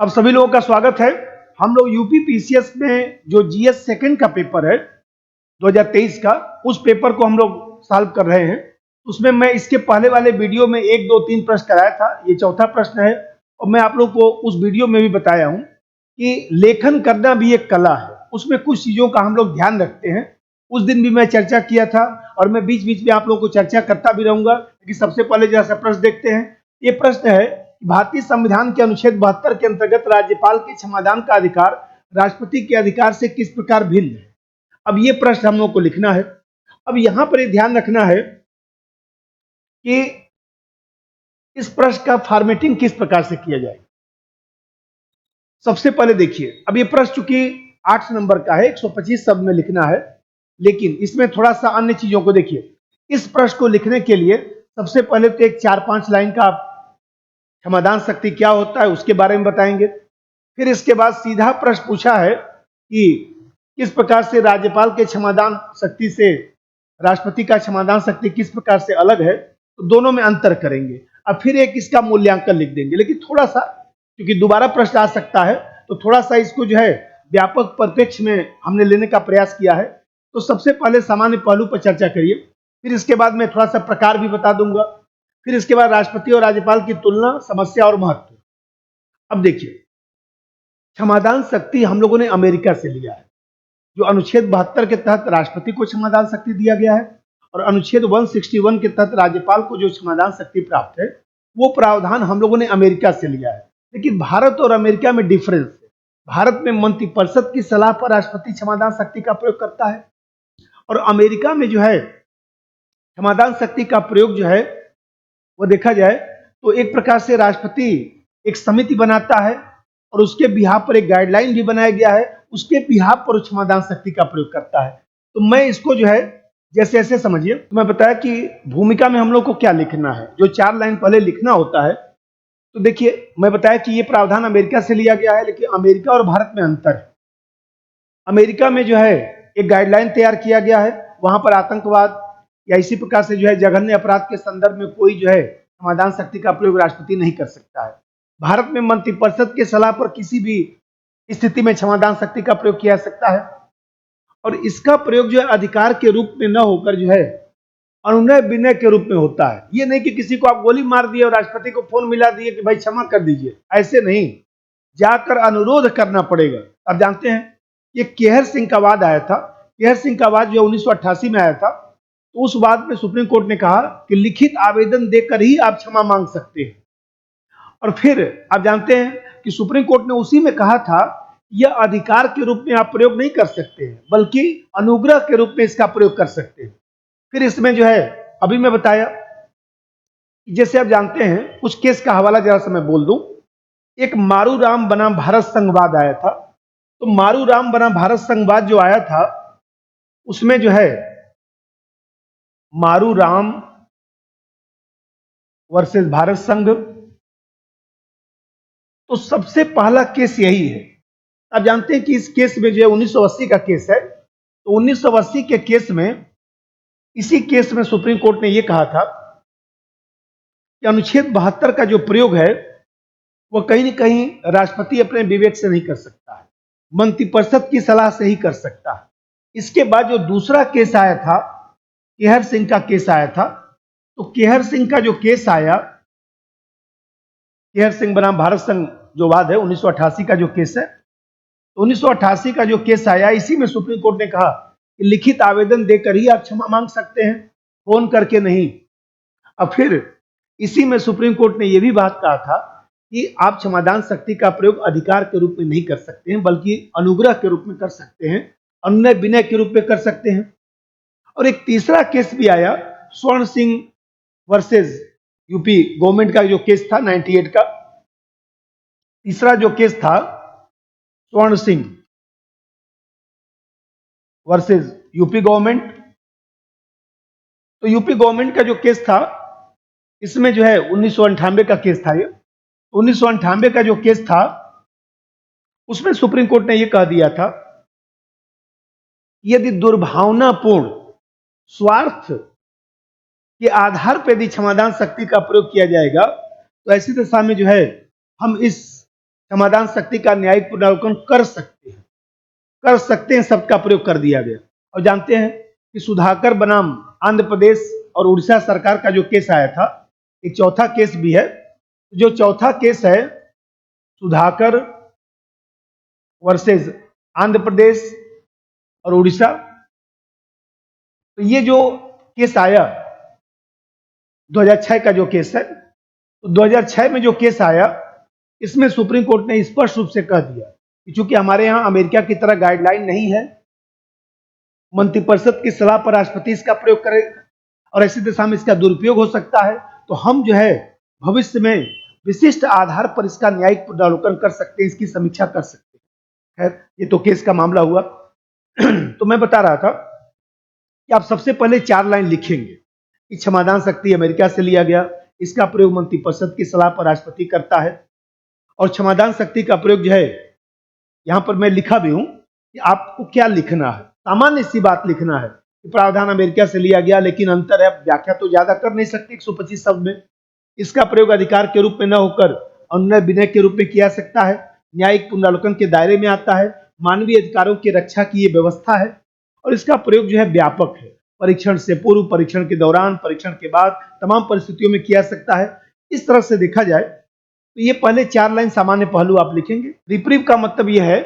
अब सभी लोगों का स्वागत है। हम लोग यूपी पीसीएस में जो जीएस सेकंड का पेपर है 2023 का, उस पेपर को हम लोग सॉल्व कर रहे हैं। उसमें मैं इसके पहले वाले वीडियो में 1, 2, 3 प्रश्न कराया था। ये चौथा प्रश्न है और मैं आप लोग को उस वीडियो में भी बताया हूं कि लेखन करना भी एक कला है। उसमें कुछ चीजों का हम लोग ध्यान रखते हैं। उस दिन भी मैं चर्चा किया था और मैं बीच बीच में आप लोगों को चर्चा करता भी रहूंगा। कि सबसे पहले जैसा प्रश्न देखते हैं, ये प्रश्न है, भारतीय संविधान के अनुच्छेद 72 के अंतर्गत राज्यपाल के क्षमादान का अधिकार राष्ट्रपति के अधिकार से किस प्रकार भिन्न है। अब ये प्रश्न हम लोग को लिखना है। अब यहां पर ये ध्यान रखना है कि इस प्रश्न का फॉर्मेटिंग किस प्रकार से किया जाए। सबसे पहले देखिए, अब ये प्रश्न चूंकि 8 नंबर का है, 125 शब्द में लिखना है, लेकिन इसमें थोड़ा सा अन्य चीजों को देखिए। इस प्रश्न को लिखने के लिए सबसे पहले तो एक 4-5 लाइन का क्षमादान शक्ति क्या होता है उसके बारे में बताएंगे। फिर इसके बाद सीधा प्रश्न पूछा है कि किस प्रकार से राज्यपाल के क्षमादान शक्ति से राष्ट्रपति का क्षमादान शक्ति किस प्रकार से अलग है, तो दोनों में अंतर करेंगे। अब फिर एक इसका मूल्यांकन लिख देंगे। लेकिन थोड़ा सा, क्योंकि दोबारा प्रश्न आ सकता है, तो थोड़ा सा इसको जो है व्यापक परिप्रेक्ष्य में हमने लेने का प्रयास किया है। तो सबसे पहले सामान्य पहलू पर चर्चा करिए, फिर इसके बाद मैं थोड़ा सा प्रकार भी बता दूंगा, फिर इसके बाद राष्ट्रपति और राज्यपाल की तुलना, समस्या और महत्व। अब देखिए, क्षमादान शक्ति हम लोगों ने अमेरिका से लिया है। जो अनुच्छेद 72 के तहत राष्ट्रपति को क्षमादान शक्ति दिया गया है और अनुच्छेद 161 के तहत राज्यपाल को जो क्षमादान शक्ति प्राप्त है, वो प्रावधान हम लोगों ने अमेरिका से लिया है। लेकिन भारत और अमेरिका में डिफरेंस है। भारत में मंत्रिपरिषद की सलाह पर राष्ट्रपति क्षमादान शक्ति का प्रयोग करता है और अमेरिका में जो है क्षमादान शक्ति का प्रयोग जो है वो देखा जाए तो एक प्रकार से राष्ट्रपति एक समिति बनाता है और उसके बिहाफ पर एक गाइडलाइन भी बनाया गया है, उसके बिहाफ पर क्षमादान शक्ति का प्रयोग करता है। तो मैं इसको जो है जैसे ऐसे समझिए, मैं बताया कि भूमिका में हम लोग को क्या लिखना है, जो 4 लाइन पहले लिखना होता है। तो देखिए, मैं बताया कि ये प्रावधान अमेरिका से लिया गया है, लेकिन अमेरिका और भारत में अंतर है। अमेरिका में जो है एक गाइडलाइन तैयार किया गया है, वहां पर आतंकवाद या इसी प्रकार से जो है जघन्य अपराध के संदर्भ में कोई जो है क्षमादान शक्ति का प्रयोग राष्ट्रपति नहीं कर सकता है। भारत में मंत्रिपरिषद की सलाह पर किसी भी स्थिति में क्षमादान शक्ति का प्रयोग किया जा सकता है और इसका प्रयोग जो है अधिकार के रूप में न होकर जो है अनुनय विनय के रूप में होता है। ये नहीं कि किसी को आप गोली मार दिए और राष्ट्रपति को फोन मिला दिए कि भाई क्षमा कर दीजिए, ऐसे नहीं, जाकर अनुरोध करना पड़ेगा। आप जानते हैं ये केहर सिंह का वाद आया था। केहर सिंह का वाद जो 1988 में आया था, तो उस वाद में सुप्रीम कोर्ट ने कहा कि लिखित आवेदन देकर ही आप क्षमा मांग सकते हैं। और फिर आप जानते हैं कि सुप्रीम कोर्ट ने उसी में कहा था यह अधिकार के रूप में आप प्रयोग नहीं कर सकते हैं, बल्कि अनुग्रह के रूप में इसका प्रयोग कर सकते हैं। फिर इसमें जो है अभी मैं बताया, जैसे आप जानते हैं, कुछ केस का हवाला जरा सा मैं बोल दूं। एक मारू राम बनाम भारत संघवाद आया था। तो मारू राम बनाम भारत संघवाद जो आया था, उसमें जो है मारू राम वर्सेस भारत संघ, तो सबसे पहला केस यही है। आप जानते हैं कि इस केस में जो है 1980 का केस है। तो 1980 के केस में, इसी केस में सुप्रीम कोर्ट ने यह कहा था कि अनुच्छेद 72 का जो प्रयोग है वह कहीं न कहीं राष्ट्रपति अपने विवेक से नहीं कर सकता है, मंत्रिपरिषद की सलाह से ही कर सकता है। इसके बाद जो दूसरा केस आया था, केहर सिंह का केस आया था। तो केहर सिंह का जो केस आया, केहर सिंह बनाम भारत संघ जो वाद है, 1988 का जो केस है, तो 1988 का जो केस आया, इसी में सुप्रीम कोर्ट ने कहा कि लिखित आवेदन देकर ही आप क्षमा मांग सकते हैं, फोन करके नहीं। अब फिर इसी में सुप्रीम कोर्ट ने यह भी बात कहा था कि आप क्षमादान शक्ति का प्रयोग अधिकार के रूप में नहीं कर सकते हैं, बल्कि अनुग्रह के रूप में कर सकते हैं, अनुनय विनय के रूप में कर सकते हैं। और एक तीसरा केस भी आया, स्वर्ण सिंह वर्सेस यूपी गवर्नमेंट का जो केस था 98 का। तीसरा जो केस था स्वर्ण सिंह वर्सेस यूपी गवर्नमेंट। तो यूपी गवर्नमेंट का जो केस था, इसमें जो है 1998 का केस था। ये 1998 का जो केस था, उसमें सुप्रीम कोर्ट ने यह कह दिया था यदि दुर्भावनापूर्ण स्वार्थ के आधार पर यदि क्षमादान शक्ति का प्रयोग किया जाएगा, तो ऐसी दशा में जो है हम इस क्षमादान शक्ति का न्यायिक पुनरावलोकन कर सकते हैं शब्द का प्रयोग कर दिया गया। और जानते हैं कि सुधाकर बनाम आंध्र प्रदेश और उड़ीसा सरकार का जो केस आया था, एक चौथा केस भी है। जो चौथा केस है सुधाकर वर्सेस आंध्र प्रदेश और उड़ीसा, तो ये जो केस आया 2006 का जो केस है, तो 2006 में जो केस आया इसमें सुप्रीम कोर्ट ने स्पष्ट रूप से कह दिया कि चूंकि हमारे यहाँ अमेरिका की तरह गाइडलाइन नहीं है, मंत्रिपरिषद की सलाह पर राष्ट्रपति इसका प्रयोग करे और ऐसी दिशा में इसका दुरुपयोग हो सकता है, तो हम जो है भविष्य में विशिष्ट आधार पर इसका न्यायिक पुनरावलोकन कर सकते हैं, इसकी समीक्षा कर सकते हैं। खैर, ये तो केस का मामला हुआ। तो मैं बता रहा था कि आप सबसे पहले 4 लाइन लिखेंगे कि क्षमादान शक्ति अमेरिका से लिया गया, इसका प्रयोग मंत्रिपरिषद की सलाह पर राष्ट्रपति करता है, और क्षमादान शक्ति का प्रयोग जो है यहां पर मैं लिखा भी हूं कि आपको क्या लिखना है। सामान्य सी बात लिखना है कि प्रावधान अमेरिका से लिया गया, लेकिन अंतर है, व्याख्या तो ज्यादा कर नहीं सकते 125 शब्द में। इसका प्रयोग अधिकार के रूप में न होकर अनुनय विनय के रूप में किया सकता है, न्यायिक पुनरावलोकन के दायरे में आता है, मानवीय अधिकारों की रक्षा की ये व्यवस्था है, और इसका प्रयोग जो है व्यापक है, परीक्षण से पूर्व, परीक्षण के दौरान, परीक्षण के बाद, तमाम परिस्थितियों में किया सकता है। इस तरह से देखा जाए तो ये पहले 4 लाइन सामान्य पहलू आप लिखेंगे। रिप्रीव का मतलब यह है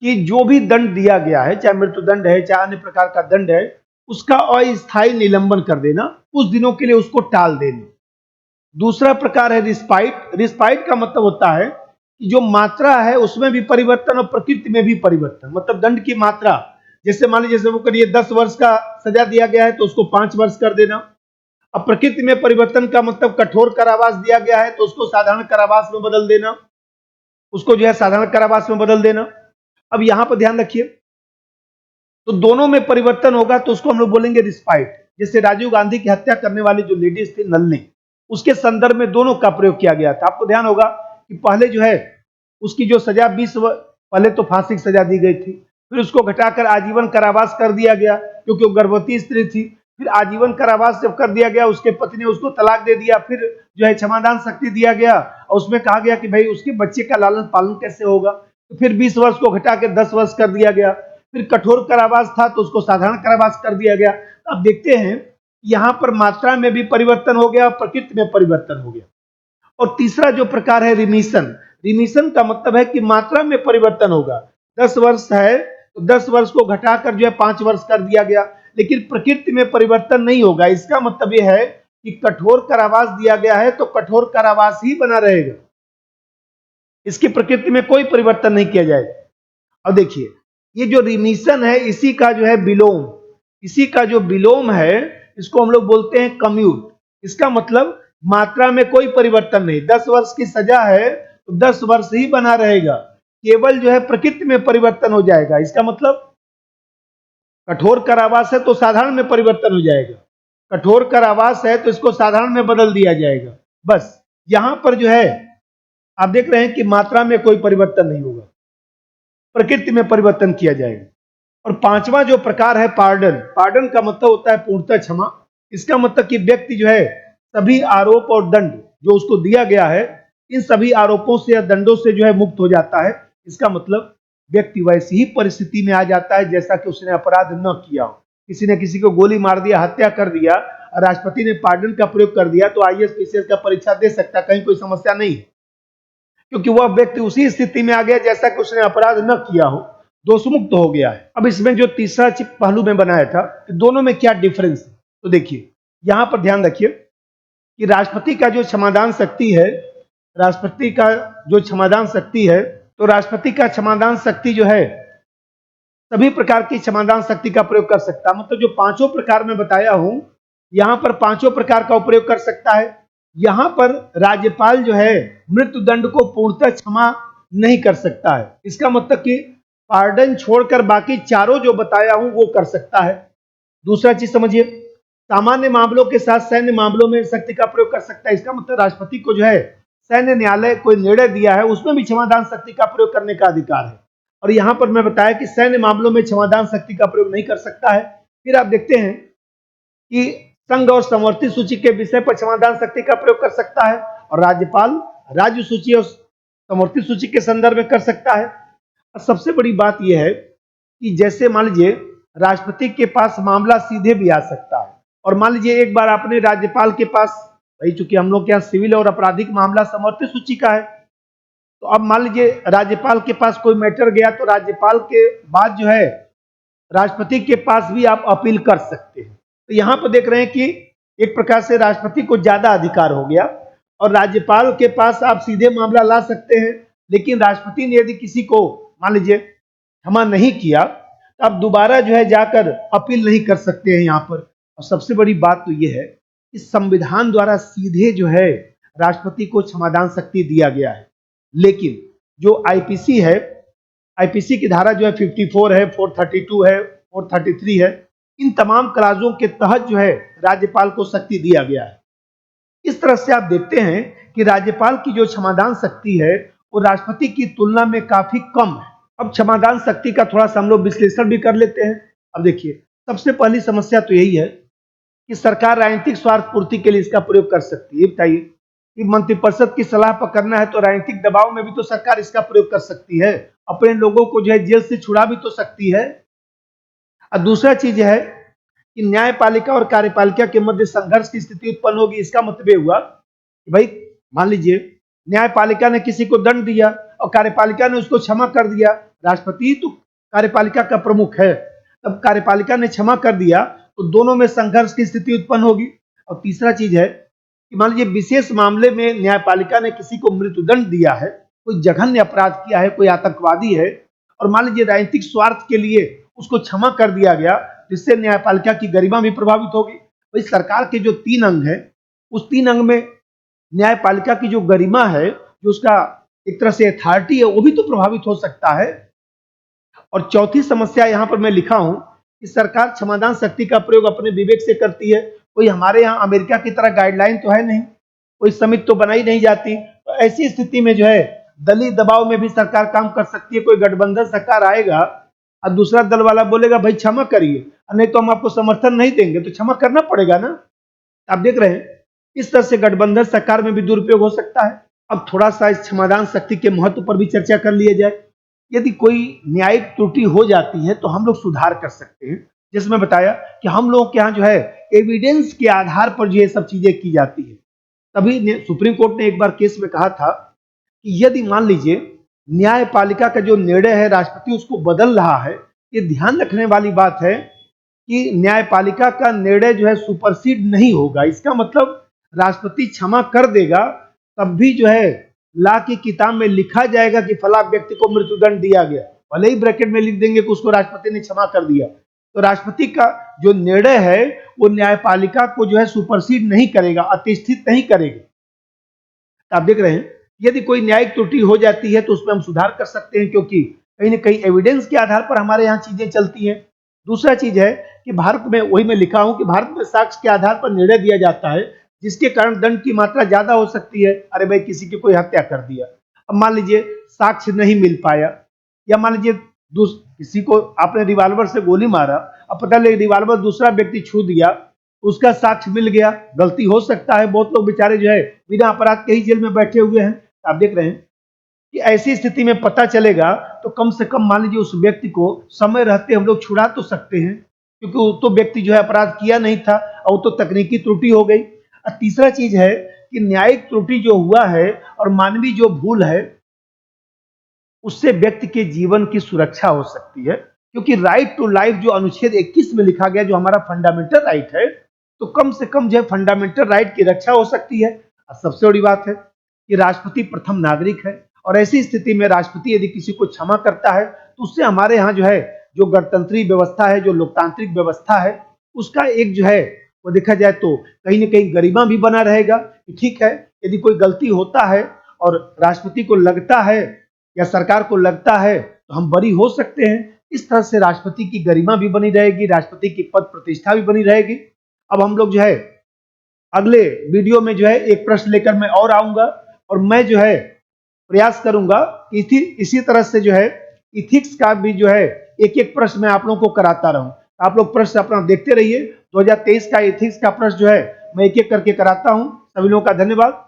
कि जो भी दंड दिया गया है, चाहे मृत्युदंड है, चाहे अन्य प्रकार का दंड है, उसका अस्थायी निलंबन कर देना, कुछ दिनों के लिए उसको टाल देना। दूसरा प्रकार है रिस्पाइट। रिस्पाइट का मतलब होता है कि जो मात्रा है उसमें भी परिवर्तन और प्रकृति में भी परिवर्तन, मतलब दंड की मात्रा, जैसे मान लीजिए वो करिए 10 वर्ष का सजा दिया गया है तो उसको 5 वर्ष कर देना। अब प्रकृति में परिवर्तन का मतलब कठोर कारावास दिया गया है तो उसको साधारण कारावास में बदल देना, उसको जो है साधारण कारावास में बदल देना। अब यहां पर ध्यान रखिए, तो दोनों में परिवर्तन होगा तो उसको हम लोग बोलेंगे रिस्पाइट। जैसे राजीव गांधी की हत्या करने वाली जो लेडीज थी नलिनी, उसके संदर्भ में दोनों का प्रयोग किया गया था। आपको ध्यान होगा कि पहले जो है उसकी जो सजा 20 पहले तो फांसी की सजा दी गई थी, फिर उसको घटाकर आजीवन कारावास कर दिया गया क्योंकि वो गर्भवती स्त्री थी। फिर आजीवन कारावास जब कर दिया गया, उसके पति ने उसको तलाक दे दिया, फिर जो है क्षमादान शक्ति दिया गया और उसमें कहा गया कि भाई उसके बच्चे का लालन पालन कैसे होगा, तो फिर 20 वर्ष को घटा के 10 वर्ष कर दिया गया। फिर कठोर कारावास था तो उसको साधारण कारावास कर दिया गया। अब देखते हैं यहां पर मात्रा में भी परिवर्तन हो गया, प्रकृति में परिवर्तन हो गया। और तीसरा जो प्रकार है रिमिशन। रिमिशन का मतलब है कि मात्रा में परिवर्तन होगा। 10 वर्ष है तो 10 वर्ष को घटाकर जो है 5 वर्ष कर दिया गया, लेकिन प्रकृति में परिवर्तन नहीं होगा। इसका मतलब यह है कि कठोर कारावास दिया गया है तो कठोर कारावास ही बना रहेगा, इसकी प्रकृति में कोई परिवर्तन नहीं किया जाएगा। अब देखिए, ये जो रिमिशन है इसी का जो है विलोम, इसी का जो विलोम है इसको हम लोग बोलते हैं कम्यूट। इसका मतलब मात्रा में कोई परिवर्तन नहीं। 10 वर्ष की सजा है तो 10 वर्ष ही बना रहेगा, केवल जो है प्रकृति में परिवर्तन हो जाएगा। इसका मतलब कठोर कारावास है तो साधारण में परिवर्तन हो जाएगा, कठोर कारावास है तो इसको साधारण में बदल दिया जाएगा। बस यहां पर जो है आप देख रहे हैं कि मात्रा में कोई परिवर्तन नहीं होगा, प्रकृति में परिवर्तन किया जाएगा। और पांचवा जो प्रकार है पार्डन। पार्डन का मतलब होता है पूर्णतः क्षमा। इसका मतलब कि व्यक्ति जो है सभी आरोप और दंड जो उसको दिया गया है, इन सभी आरोपों से या दंडों से जो है मुक्त हो जाता है। इसका मतलब व्यक्ति वैसी ही परिस्थिति में आ जाता है जैसा कि उसने अपराध न किया हो। किसी ने किसी को गोली मार दिया, हत्या कर दिया, और राष्ट्रपति ने पार्डन का प्रयोग कर दिया तो आईएएस पीसीएस का परीक्षा दे सकता है, कहीं कोई समस्या नहीं है, क्योंकि वह व्यक्ति उसी स्थिति में आ गया जैसा कि उसने अपराध न किया हो, दोषमुक्त हो गया है। अब इसमें जो तीसरा पहलू में बनाया था कि दोनों में क्या डिफरेंस है, तो देखिए यहां पर ध्यान रखिए कि राष्ट्रपति का जो क्षमादान शक्ति है, राष्ट्रपति का जो क्षमादान शक्ति है, तो राष्ट्रपति का क्षमादान शक्ति जो है सभी प्रकार की क्षमादान शक्ति का प्रयोग कर सकता है। मतलब जो पांचों प्रकार में बताया हूं, यहां पर पांचों प्रकार का उपयोग कर सकता है। यहां पर राज्यपाल जो है मृत्युदंड को पूर्णतः क्षमा नहीं कर सकता है। इसका मतलब कि पार्डन छोड़कर बाकी चारों जो बताया हूं वो कर सकता है। दूसरा चीज समझिए, सामान्य मामलों के साथ सैन्य मामलों में शक्ति का प्रयोग कर सकता है। इसका मतलब राष्ट्रपति को जो है सैन्य न्यायालय कोई निर्णय दिया है उसमें भी क्षमादान शक्ति का प्रयोग करने का अधिकार है। और यहां पर मैं बताया कि सैन्य मामलों में क्षमादान शक्ति का प्रयोग नहीं कर सकता है। फिर आप देखते हैं कि संघ और समवर्ती सूची के विषय पर क्षमादान शक्ति का प्रयोग कर सकता है, और राज्यपाल राज्य सूची और समवर्ती सूची के संदर्भ में कर सकता है। और सबसे बड़ी बात यह है कि जैसे मान लीजिए राष्ट्रपति के पास मामला सीधे भी आ सकता है, और मान लीजिए एक बार आपने राज्यपाल के पास, भाई चूंकि हम लोग के यहाँ सिविल और आपराधिक मामला समवर्ती सूची का है, तो अब मान लीजिए राज्यपाल के पास कोई मैटर गया तो राज्यपाल के बाद जो है राष्ट्रपति के पास भी आप अपील कर सकते हैं। तो यहाँ पर देख रहे हैं कि एक प्रकार से राष्ट्रपति को ज्यादा अधिकार हो गया, और राज्यपाल के पास आप सीधे मामला ला सकते हैं, लेकिन राष्ट्रपति ने यदि किसी को मान लीजिए क्षमा नहीं किया तो आप दोबारा जो है जाकर अपील नहीं कर सकते हैं यहाँ पर। और सबसे बड़ी बात तो यह है कि संविधान द्वारा सीधे जो है राष्ट्रपति को क्षमादान शक्ति दिया गया है, लेकिन जो आईपीसी है, आईपीसी की धारा जो है 54 है, 432 है, 433 है, इन तमाम क्लाजों के तहत जो है राज्यपाल को शक्ति दिया गया है। इस तरह से आप देखते हैं कि राज्यपाल की जो क्षमादान शक्ति है वो राष्ट्रपति की तुलना में काफी कम है। अब क्षमादान शक्ति का थोड़ा सा हम लोग विश्लेषण भी कर लेते हैं। अब देखिए, सबसे पहली समस्या तो यही है कि सरकार राजनीतिक स्वार्थ पूर्ति के लिए इसका प्रयोग कर सकती है। बताइए कि मंत्रिपरिषद की सलाह पर करना है तो राजनीतिक दबाव में भी तो सरकार इसका प्रयोग कर सकती है, अपने लोगों को जो है जेल से छुड़ा भी तो सकती है। और दूसरा चीज है कि न्यायपालिका और कार्यपालिका के मध्य संघर्ष की स्थिति उत्पन्न होगी। इसका मतलब ये हुआ कि भाई मान लीजिए न्यायपालिका ने किसी को दंड दिया और कार्यपालिका ने उसको क्षमा कर दिया, राष्ट्रपति तो कार्यपालिका का प्रमुख है, तब कार्यपालिका ने क्षमा कर दिया तो दोनों में संघर्ष की स्थिति उत्पन्न होगी। और तीसरा चीज है कि मान लीजिए विशेष मामले में न्यायपालिका ने किसी को मृत्युदंड दिया है, कोई जघन्य अपराध किया है, कोई आतंकवादी है, और मान लीजिए राजनीतिक स्वार्थ के लिए उसको क्षमा कर दिया गया, जिससे न्यायपालिका की गरिमा भी प्रभावित होगी। भाई सरकार के जो 3 अंग है, उस 3 अंग में न्यायपालिका की जो गरिमा है, जो उसका एक तरह से अथॉरिटी है, वो भी तो प्रभावित हो सकता है। और चौथी समस्या यहाँ पर मैं लिखा हूं कि सरकार क्षमादान शक्ति का प्रयोग अपने विवेक से करती है। कोई हमारे यहाँ अमेरिका की तरह गाइडलाइन तो है नहीं, कोई समिति तो बनाई नहीं जाती, तो ऐसी स्थिति में जो है दलीय दबाव में भी सरकार काम कर सकती है। कोई गठबंधन सरकार आएगा और दूसरा दल वाला बोलेगा भाई क्षमा करिए, नहीं तो हम आपको समर्थन नहीं देंगे, तो क्षमा करना पड़ेगा ना। आप देख रहे हैं इस तरह से गठबंधन सरकार में भी दुरुपयोग हो सकता है। अब थोड़ा सा इस क्षमादान शक्ति के महत्व पर भी चर्चा कर लिया जाए। यदि कोई न्यायिक त्रुटि हो जाती है तो हम लोग सुधार कर सकते हैं। जैसे मैं बताया कि हम लोग के यहाँ जो है एविडेंस के आधार पर जो ये सब चीजें की जाती है। तभी सुप्रीम कोर्ट ने एक बार केस में कहा था कि यदि मान लीजिए न्यायपालिका का जो निर्णय है राष्ट्रपति उसको बदल रहा है, ये ध्यान रखने वाली बात है कि न्यायपालिका का निर्णय जो है सुपरसीड नहीं होगा। इसका मतलब राष्ट्रपति क्षमा कर देगा तब भी जो है ला की किताब में लिखा जाएगा कि फला व्यक्ति को मृत्युदंड दिया गया, भले ही ब्रैकेट में लिख देंगे कि उसको राष्ट्रपति ने क्षमा कर दिया, तो राष्ट्रपति का जो निर्णय है वो न्यायपालिका को जो है सुपरसीड नहीं करेगा, अतिष्ठित नहीं करेगा। आप देख रहे हैं यदि कोई न्यायिक त्रुटि हो जाती है तो उसमें हम सुधार कर सकते हैं, क्योंकि कहीं ना कहीं एविडेंस के आधार पर हमारे यहाँ चीजें चलती हैं। दूसरा चीज है कि भारत में, वही मैं लिखा हूं कि भारत में साक्ष्य के आधार पर निर्णय दिया जाता है, जिसके कारण दंड की मात्रा ज्यादा हो सकती है। अरे भाई किसी की कोई हत्या कर दिया, अब मान लीजिए साक्ष्य नहीं मिल पाया, या मान लीजिए किसी को आपने रिवॉल्वर से गोली मारा, अब पता लगे रिवॉल्वर दूसरा व्यक्ति छू दिया, उसका साक्ष्य मिल गया, गलती हो सकता है। बहुत लोग बेचारे जो है बिना अपराध के ही जेल में बैठे हुए हैं। आप देख रहे हैं कि ऐसी स्थिति में पता चलेगा तो कम से कम मान लीजिए उस व्यक्ति को समय रहते हम लोग छुड़ा तो सकते हैं, क्योंकि वो तो व्यक्ति जो है अपराध किया नहीं था और वो तो तकनीकी त्रुटि हो गई। और तीसरा चीज है कि न्यायिक त्रुटि जो हुआ है और मानवीय जो भूल है उससे व्यक्ति के जीवन की सुरक्षा हो सकती है, क्योंकि राइट टू लाइफ जो अनुच्छेद 21 में लिखा गया, जो हमारा फंडामेंटल राइट है, तो कम से कम जो है फंडामेंटल राइट की रक्षा हो सकती है। और सबसे बड़ी बात है कि राष्ट्रपति प्रथम नागरिक है, और ऐसी स्थिति में राष्ट्रपति यदि किसी को क्षमा करता है तो उससे हमारे यहाँ जो है जो गणतंत्रीय व्यवस्था है, जो लोकतांत्रिक व्यवस्था है, उसका एक जो है वो देखा जाए तो कहीं ना कहीं गरिमा भी बना रहेगा। ठीक है, यदि कोई गलती होता है और राष्ट्रपति को लगता है या सरकार को लगता है तो हम बरी हो सकते हैं। इस तरह से राष्ट्रपति की गरिमा भी बनी रहेगी, राष्ट्रपति की पद प्रतिष्ठा भी बनी रहेगी। अब हम लोग जो है अगले वीडियो में जो है एक प्रश्न लेकर मैं और आऊंगा, और मैं जो है प्रयास करूंगा कि इसी तरह से जो है इथिक्स का भी जो है एक एक प्रश्न मैं आप लोगों को कराता रहूं। आप लोग प्रश्न अपना देखते रहिए। 2023 का इथिक्स का प्रश्न जो है मैं एक एक करके कराता हूं। सभी लोगों का धन्यवाद।